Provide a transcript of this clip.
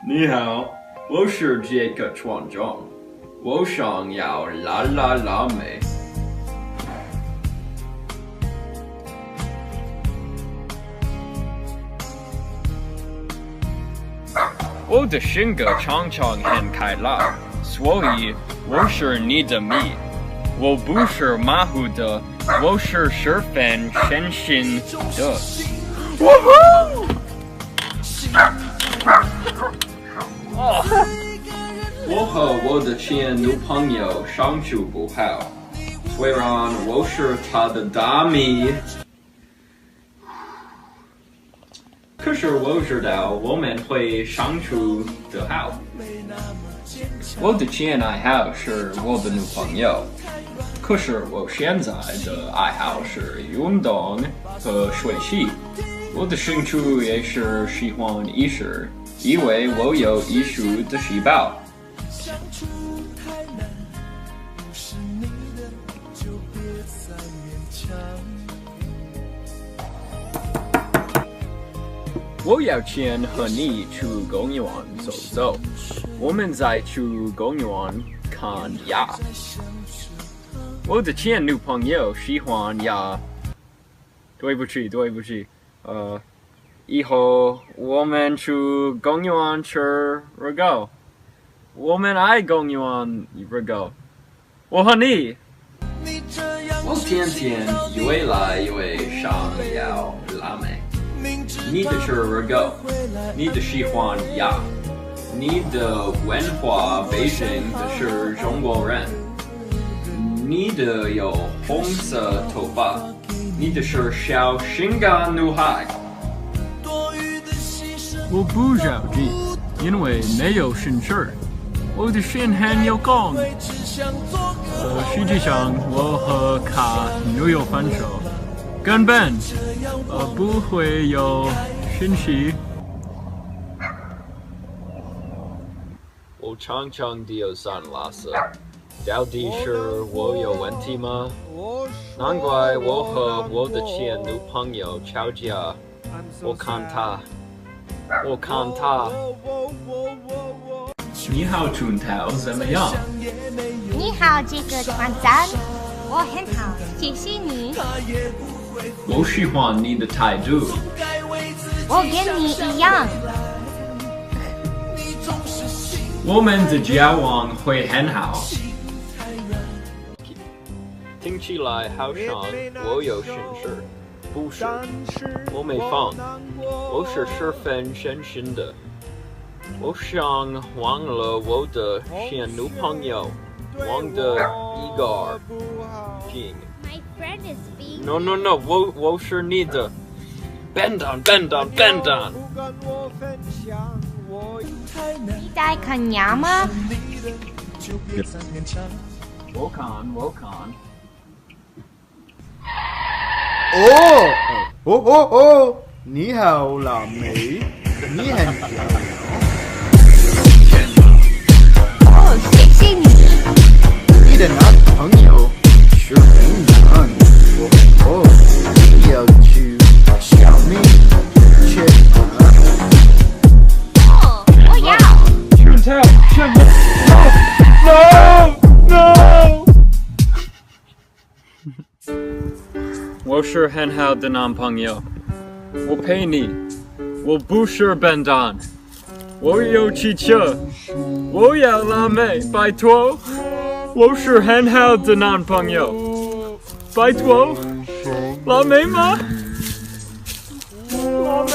你好，我是杰克船长，我想要辣妹。我的性格常常很开朗，所以我是你的蜜。我不是马虎的，我是十分真心的。哇吼！我和我的前女朋友相处不好，虽然我是她的大蜜，可是我知道我们会相处得好。我的前爱好是我的女朋友，可是我现在的爱好是运动和学习。我的兴趣也是喜欢艺术，因为我有艺术的细胞。我要钱和你去公园走走，我们再去公园看鸭。我的前女朋友喜欢鸭。对不起，以后我们去公园吃热狗。我们爱公园热狗。我和你。我天天越来越想要辣妹。你的吃热狗，你的喜欢鸭，你的文化背景的是中国人，你的有红色头发，你的是小性感女孩。我不着急，因为没有心事。我的心很有空。实际上，我和他没有分手。根本不会有信息。我常常丢三落四，到底是我有问题吗？难怪我和我的前女朋友吵架。我看他。你好，春桃，怎么样？你好，这个团长，我很好，谢谢你。我喜欢你的态度。我跟你一样。我们的交往会很好。听起来好像我有心事，不是，我没放，我是十分真心的。我想忘了我的前女朋友，忘得一干二净。No， 我是你的。Bend down。你在看鸭吗？我看。哦，你好，辣妹，你很漂亮。哦，谢谢你。你的男朋友是很难。你要去小妹吃饭。哦，我要。No！ 我是很好的男朋友，我陪你，我不是笨蛋，我有汽车，我要辣妹，拜托，我是很好的男朋友，拜托，辣妹吗？辣妹。